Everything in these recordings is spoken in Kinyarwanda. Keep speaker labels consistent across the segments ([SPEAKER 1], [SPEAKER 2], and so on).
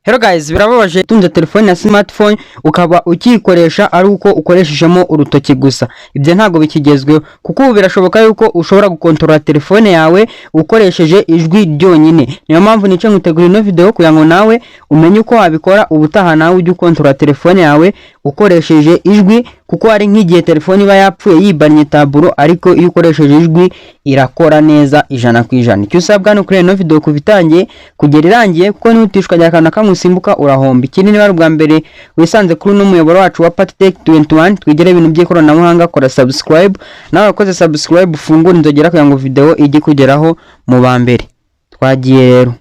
[SPEAKER 1] Hello guys, birababaje tunze telefone na smartphone ukaba ukikoresha ari uko ukoreshejemo urutoki gusa. Ibyo ntago bikigezweho kuko ubu birashoboka yuko ushobora gukontorora telefone yawe ukoresheje ijwi ryonyine. Niyo mpamvu nice ngutegura ino video kugira ngo nawe umenye uko wabikora ubutaha nawe ujye ukontorora telefone yawe ukoresheje ijwi, kuko hari nk'igihe telefone iba yapfuye yibanye taburo, ariko iyo ukoresheje ijwi irakora neza 100%. Icyo usabwa no kuri ino video kubitangiye kugera irangiye, kuko nutishwa cyakana kamusimbuka urahomba. Ikindi niba ari ubwa mbere wisanze kuri no muyoboro wacu wa Patitech 21 twigere ibintu by'ikoranabuhanga, kora subscribe. Nawe wakoze subscribe ufungura inzogera kugira ngo video ijye kugeraho mu ba mbere. Twagiye rero.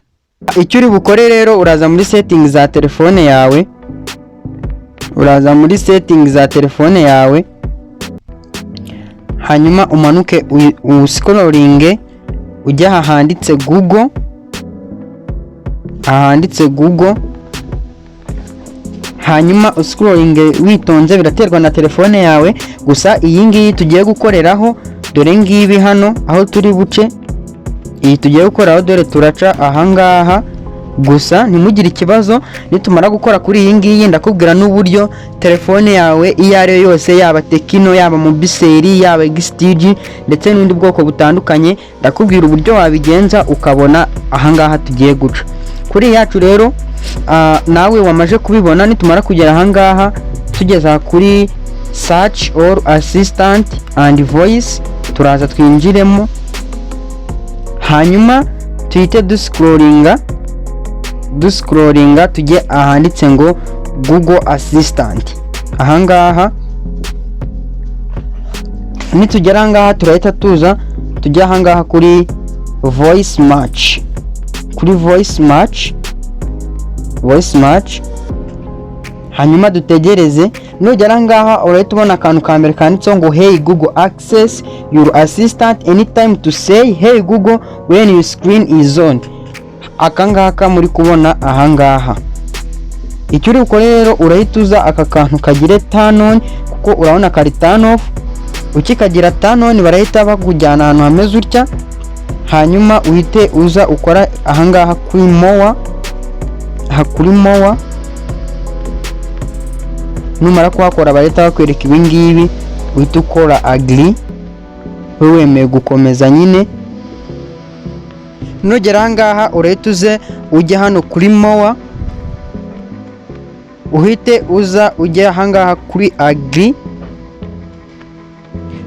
[SPEAKER 1] Icyo uri bukore rero, uraza muri settings za telefone yawe. Hanyuma umanuke uscrolling ujya ahanditse Google, hanyuma uscrolling witonze, biraterwa na telefone yawe. Gusa iyi ngiyi tugiye gukoreraho, dore ngibi hano aho turi buce, iyi tugiye gukoraho, dore turaca ahangaha. Gusa ntimugire ikibazo, nitumara gukora kuri iyi ngiyi ndakubwira n'uburyo telefone yawe iyo ari yo yose, yaba Tecno, yaba Mobiseri, yaba Xtigi ndetse n'undi bwoko butandukanye, ndakubwira uburyo wabigenza ukabona ahangaha tugiye guca. Kuri yacu rero nawe wamaje kubibona, nitumara kugera ahangaha tugeza kuri search or assistant and voice, turaza twinjiremo, hanyuma tuhite duscrollinga tujye ahanditse ngo Google Assistant. Ahangaha nitugera ahangaha turahita tuza tujya ahangaha kuri voice match, hanyuma dutegereze. Nugera ahangaha urahita ubona akantu ka mbere kanditseho ngo hey Google, access your assistant anytime to say hey Google when your screen is on. Akangaka muri kubona ahangaha. Icyo uri gukora rero, urahita uza aka kantu kagire turn on, kuko urabona kari turn off. Ukikagira turn on barahita bakujyana ahantu hameze utya, hanyuma uhite uza ukora ahangaha kuri more. Numara kuhakora barahita bakwereka ibi ngibi, uhita ukora agree, wemeye gukomeza nyine. Nugera ahangaha urahita uze ujya hano kuri more, uhite uza ujya ahangaha kuri agree.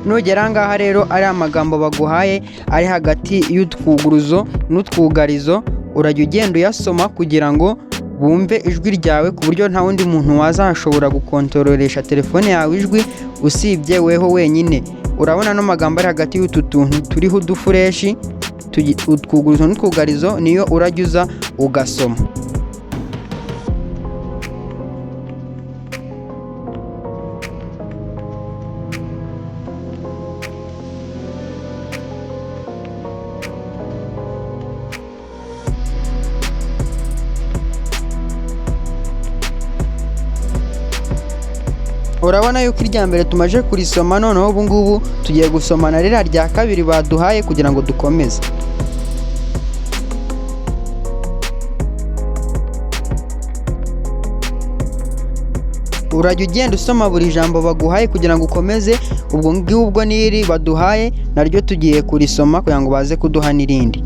[SPEAKER 1] Nugera ahangaha rero ari amagambo baguhaye ari hagati y'utwuguruzo n'utwugarizo, urajya ugenda uyasoma kugira ngo bumve ijwi ryawe, ku buryo nta wundi muntu wazashobora gukontroresha telefone yawe ijwi usibye weho wenyine. Urabona no magambo ari hagati y'utu tuntu turiho udufureshi, utwuguruzo n'utwugarizo, niyo urajya ugasoma. Urabona yuko irya mbere tumaje kurisoma, noneho ubu ngubu tugiye gusoma na rira rya kabiri baduhaye kugira ngo dukomeze. Urajya ugenda usoma buri jambo baguhaye kugira ngo ukomeze. Ubwo ngubwo niri baduhaye naryo tugiye kurisoma kugira ngo baze kuduha n'irindi.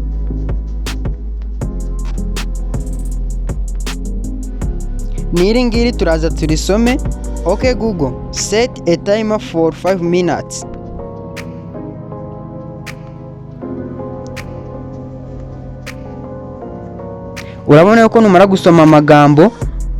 [SPEAKER 1] Niri ngiri turaza turisome. Okay Google, set a timer for 5 minutes. Urabona yuko numara gusoma amagambo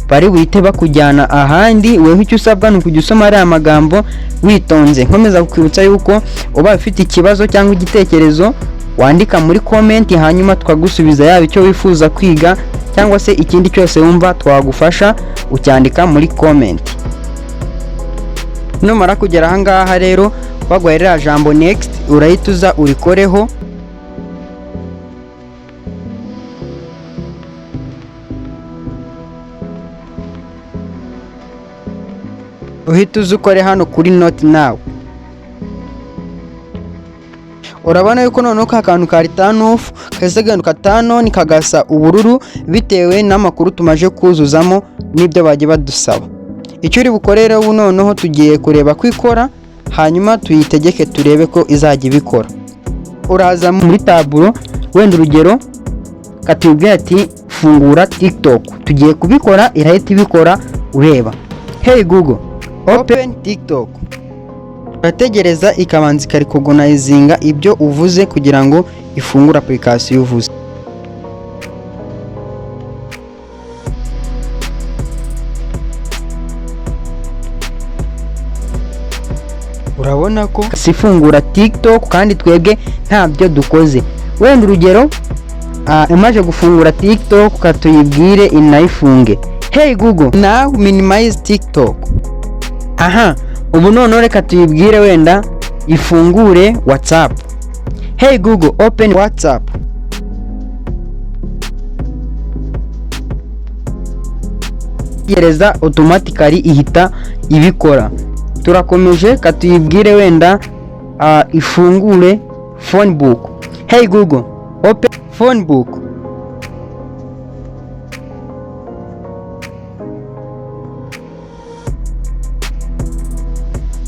[SPEAKER 1] bari buhite bakujyana ahandi. Wewe icyo usabwa ni kujya usoma ari amagambo witonze. Nkomeza kukwibutsa yuko uba ufite ikibazo cyangwa igitekerezo wandika muri comment, hanyuma twagusubiza yaba icyo wifuza kwiga cyangwa se ikindi cyose wumva twagufasha, ucyandika muri comment. Numara kugera ahangaha rero bagwaye jambo next, urahita uza urikoreho. Uhita uza ukore hano kuri not now. urabona yuko noneho ka kantu kari turn off kahise gahinduka turn on kagasa ubururu bitewe n'amakuru tumaje kuzuzamo n'ibyo bagiye badusaba. Icyo uri bukore rero ubu noneho tugiye kureba ko ikora, hanyuma tuyitegeke turebe ko izajya ibikora. Uraza muri taburo, wenda urugero katubwira ati fungura TikTok, tugiye kubikora irahita ibikora ureba. Hey Google, open TikTok. Urategereza ikabanza ikarikogonizinga ibyo uvuze kugira ngo ifungure application uvuze. Urabona ko sifungura TikTok kandi twebwe ntabyo dukoze. Wenda urugero imaje gufungura TikTok katuyibwire inayifunge. Hey Google, now minimize TikTok. Aha, ubu none reka tuyibwire wenda ifungure WhatsApp. Hey Google, open WhatsApp. Yereza automatically ihita ibikora. Turakomeje katuyibwire wenda ifungure phone book. Hey Google, open phone book.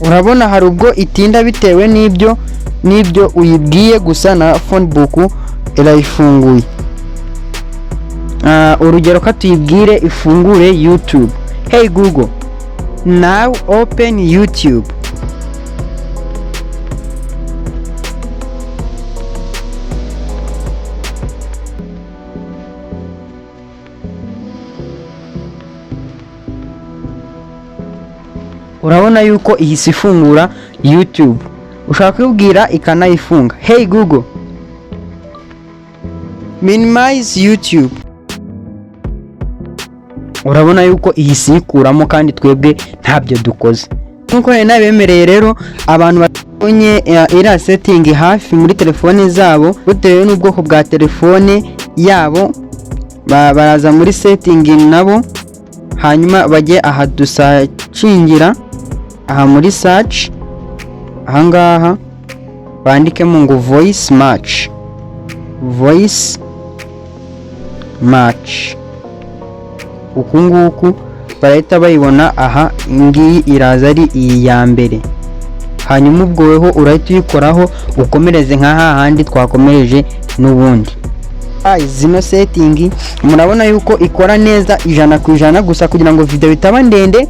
[SPEAKER 1] Urabona hari ubwo itinda bitewe n'ibyo uyibwiye, gusa na phone book irayifunguye. Urugero katuyibwire ifungure YouTube. Hey Google, now open YouTube. Urabona yuko ihise ifungura YouTube. Ushaka kubwira ikanayifunga. Hey Google, minimize YouTube. Urabona yuko ihise ikuramo kandi twebwe ntabyo dukoze. Nkuko nabemereye rero abantu babonye ira setting hafi muri telefone zabo bitewe n'ubwoko bwa telefone yabo, baraza muri setting nabo, hanyuma bajye aha dusacingira aha muri search, ahangaha bandikemo ngo voice match. Uku nguku barahita bayibona. Aha ngiyi iraza ari iyi ya mbere, hanyuma ubwo weho urahita uyikoraho ukomereze nka hahandi twakomereje n'ubundi. Zino setting murabona yuko ikora neza 100%, gusa kugira ngo video itaba ndende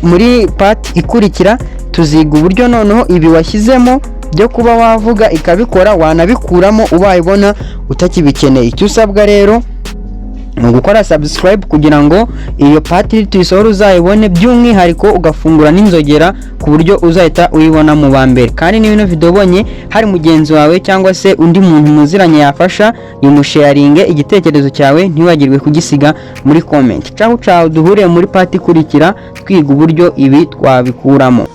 [SPEAKER 1] muri part ikurikira tuziga uburyo noneho ibi washyizemo byo kuba wavuga ikabikora wanabikuramo ubayibona utakibikeneye. Icyo usabwa rero ni gukora subscribe kugira ngo iyo part tuyisohora uzayibone, by'umwihariko ugafungura n'inzogera ku buryo uzahita uyibona mu ba mbere. Kandi ni bino video ubonye hari mugenzi wawe cyangwa se undi muntu muziranye yafasha, yimusharinge igitekerezo cyawe, ntiwagirwe kugisiga muri comment. Ciao duhure muri part ikurikira twiga uburyo ibi twabikuramo.